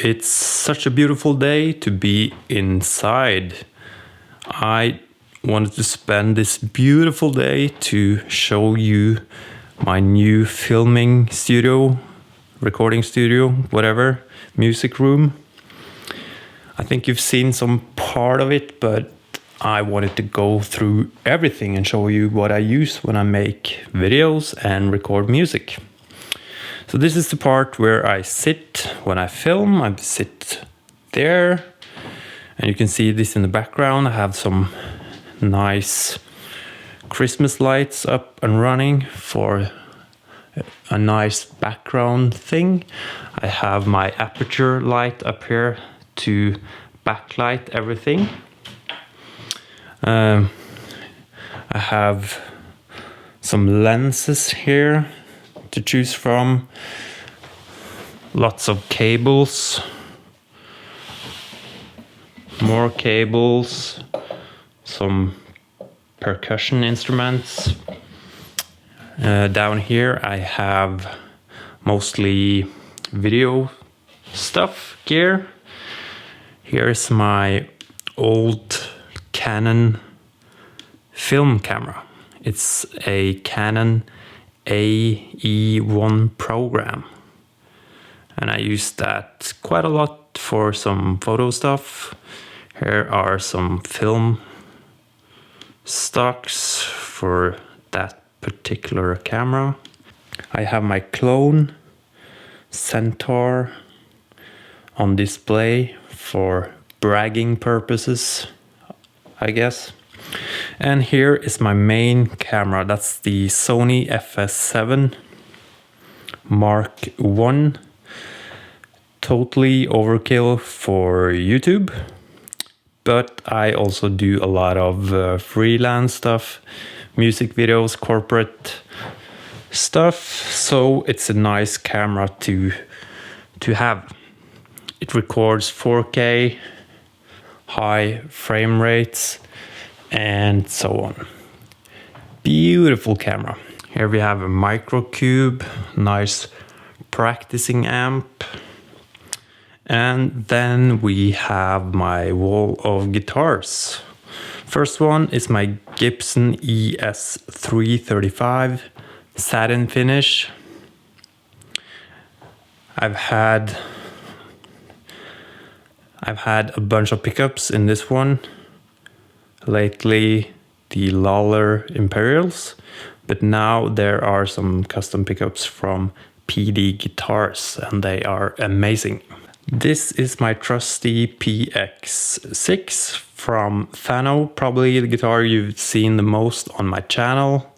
It's such a beautiful day to be inside. I wanted to spend this beautiful day to show you my new filming studio, recording studio, whatever, music room. I think you've seen some part of it, but I wanted to go through everything and show you what I use when I make videos and record music. So this is the part where I sit when I film. I sit there, and you can see this in the background. I have some nice Christmas lights up and running for a nice background thing. I have my aperture light up here to backlight everything. I have some lenses here to choose from, lots of cables, more cables, some percussion instruments. Down here I have mostly video stuff, gear. Here's my old Canon film camera. It's a Canon AE1 program, and I use that quite a lot for some photo stuff. Here are some film stocks for that particular camera. I have my clone Centaur on display for bragging purposes, I guess. And here is my main camera. That's the Sony FS7 Mark I. Totally overkill for YouTube, but I also do a lot of freelance stuff, music videos, corporate stuff. So it's a nice camera to have. It records 4K, high frame rates, and so on. Beautiful camera. Here we have a microcube, nice practicing amp. And then we have my wall of guitars. First one is my Gibson ES335 satin finish. I've had a bunch of pickups in this one. Lately the Lawler Imperials, but now there are some custom pickups from PD Guitars, and they are amazing. This is my trusty PX6 from Fano, probably the guitar you've seen the most on my channel.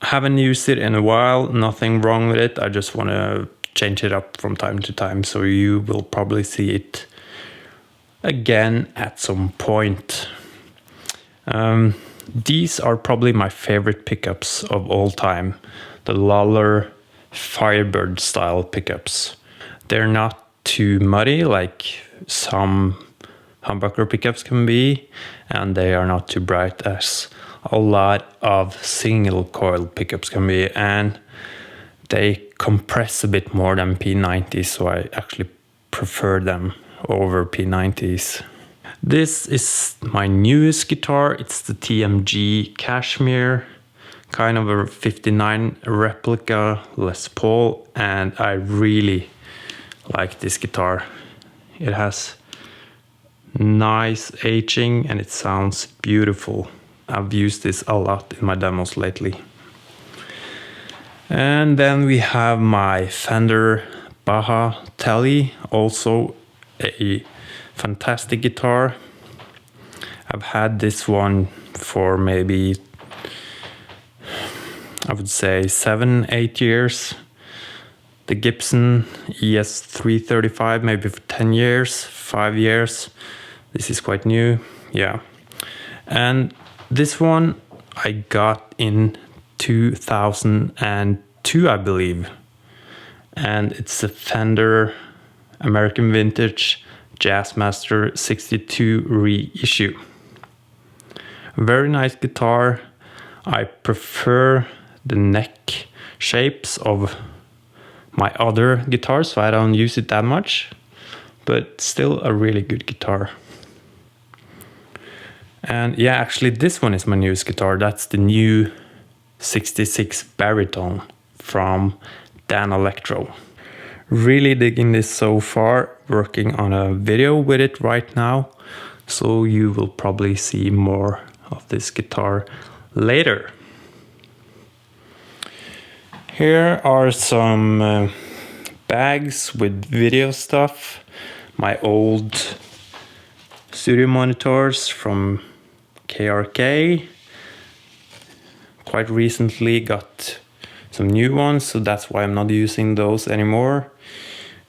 Haven't used it in a while, nothing wrong with it. I just want to change it up from time to time, so you will probably see it again at some point. These are probably my favorite pickups of all time, the Lawler Firebird style pickups. They're not too muddy like some humbucker pickups can be, and they are not too bright as a lot of single coil pickups can be, and they compress a bit more than P90s, so I actually prefer them over P90s. This is my newest guitar. It's the Tmg Cashmere, kind of a 59 replica Les Paul, and I really like this guitar. It has nice aging and it sounds beautiful. I've used this a lot in my demos lately. And then we have my Fender Baja Tele, also a fantastic guitar. I've had this one for maybe, I would say 7-8 years. The Gibson ES335 maybe for 10 years, 5 years. This is quite new, yeah. And this one I got in 2002, I believe. And it's a Fender American Vintage Jazzmaster 62 reissue. Very nice guitar. I prefer the neck shapes of my other guitar, so I don't use it that much, but still a really good guitar. And yeah, actually this one is my newest guitar. That's the new 66 baritone from Dan Electro. Really digging this so far, working on a video with it right now, so you will probably see more of this guitar later. Here are some bags with video stuff, my old studio monitors from KRK. Quite recently got some new ones, so that's why I'm not using those anymore.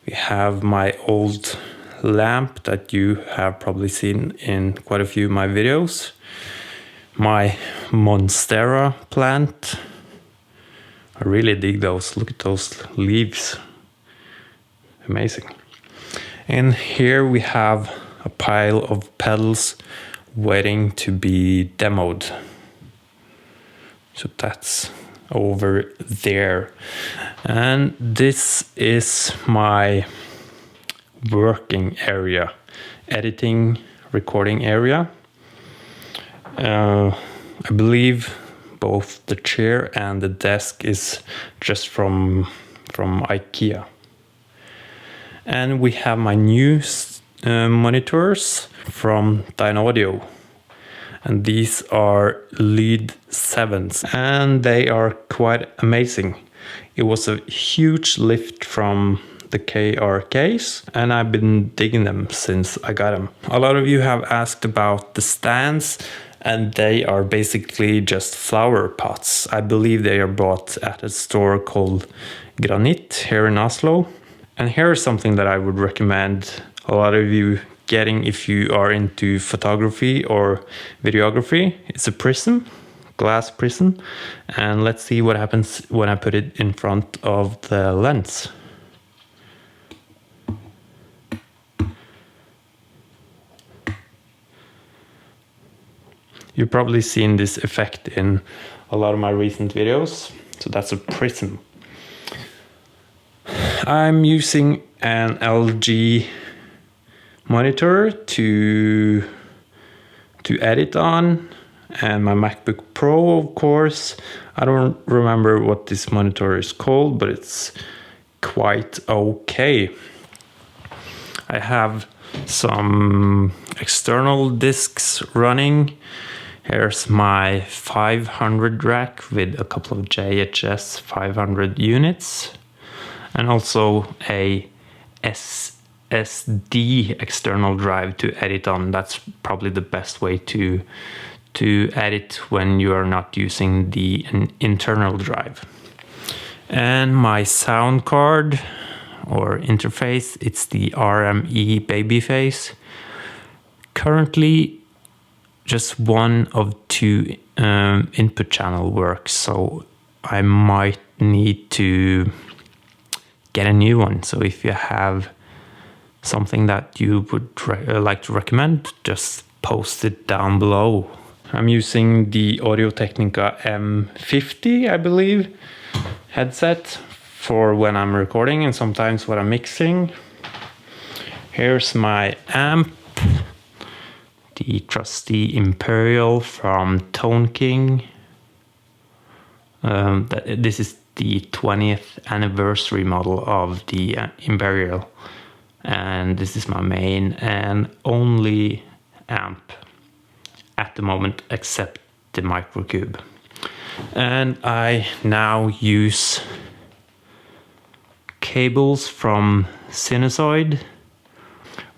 We have my old lamp that you have probably seen in quite a few of my videos. My Monstera plant. I really dig those. Look at those leaves. Amazing. And here we have a pile of pedals waiting to be demoed. So that's over there. And this is my working area, editing, recording area. I believe both the chair and the desk is just from IKEA. And we have my new monitors from Dynaudio. And these are Lead 7s, and they are quite amazing. It was a huge lift from the KRKs, and I've been digging them since I got them. A lot of you have asked about the stands, and they are basically just flower pots. I believe they are bought at a store called Granit here in Oslo. And here is something that I would recommend a lot of you getting if you are into photography or videography. It's a prism, glass prism, and let's see what happens when I put it in front of the lens. You've probably seen this effect in a lot of my recent videos. So that's a prism. I'm using an LG monitor to edit on, and my MacBook Pro, of course. I don't remember what this monitor is called, but it's quite okay. I have some external discs running. Here's my 500 rack with a couple of JHS 500 units, and also a SSD external drive to edit on. That's probably the best way to edit when you are not using the internal drive. And my sound card or interface, it's the RME Babyface. Currently just one of two input channel works, so I might need to get a new one. So if you have something that you would like to recommend, just post it down below. I'm using the Technica M50, I believe, headset for when I'm recording and sometimes when I'm mixing. Here's my amp, the trusty Imperial from Tone King. This is the 20th anniversary model of the Imperial, and this is my main and only amp at the moment, except the Microcube. And I now use cables from Sinusoid.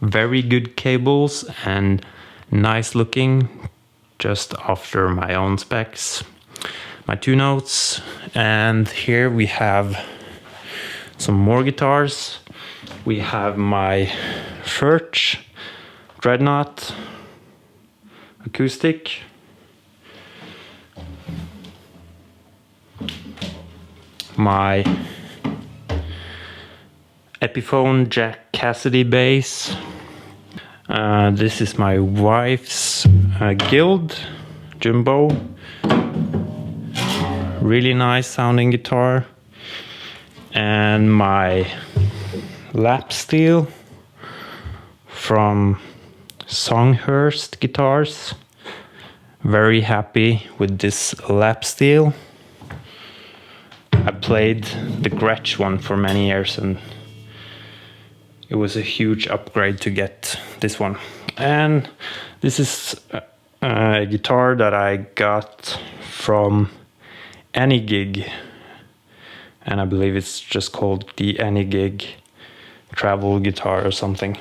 Very good cables and nice looking, just after my own specs. My 2 notes, and here we have some more guitars. We have my Furch Dreadnought acoustic, my Epiphone Jack Cassidy bass. This is my wife's Guild Jumbo. Really nice sounding guitar. and my lap steel from Songhurst Guitars. Very happy with this lap steel. I played the Gretsch one for many years and it was a huge upgrade to get this one. And this is a guitar that I got from Any Gig, and I believe it's just called the Any Gig travel guitar or something.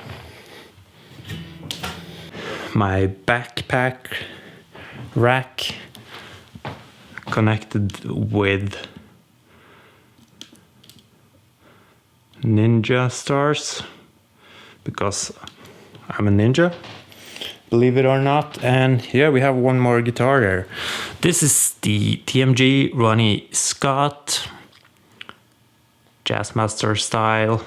My backpack rack connected with ninja stars because I'm a ninja, believe it or not. And here we have one more guitar there. This is the Tmg Ronnie Scott Jazzmaster style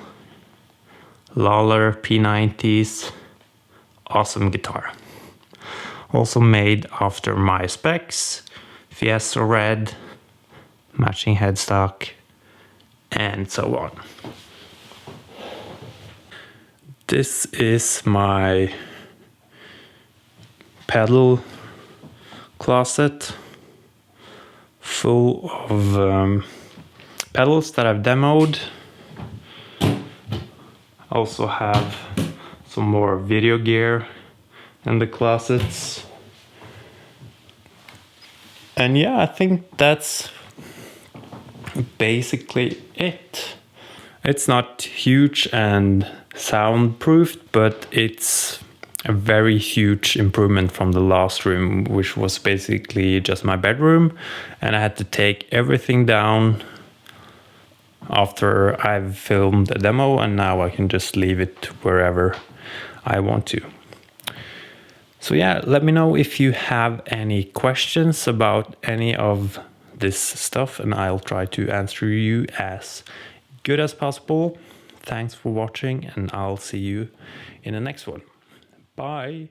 Lawler P90s. Awesome guitar. Also made after my specs. Fiesta red, matching headstock, and so on. This is my pedal closet full of pedals that I've demoed. Also have some more video gear in the closets. And yeah, I think that's basically it. It's not huge and soundproofed, but it's a very huge improvement from the last room, which was basically just my bedroom, and I had to take everything down after I've filmed a demo, and now I can just leave it wherever I want to. So yeah, let me know if you have any questions about any of this stuff, and I'll try to answer you as good as possible. Thanks for watching, and I'll see you in the next one. Bye.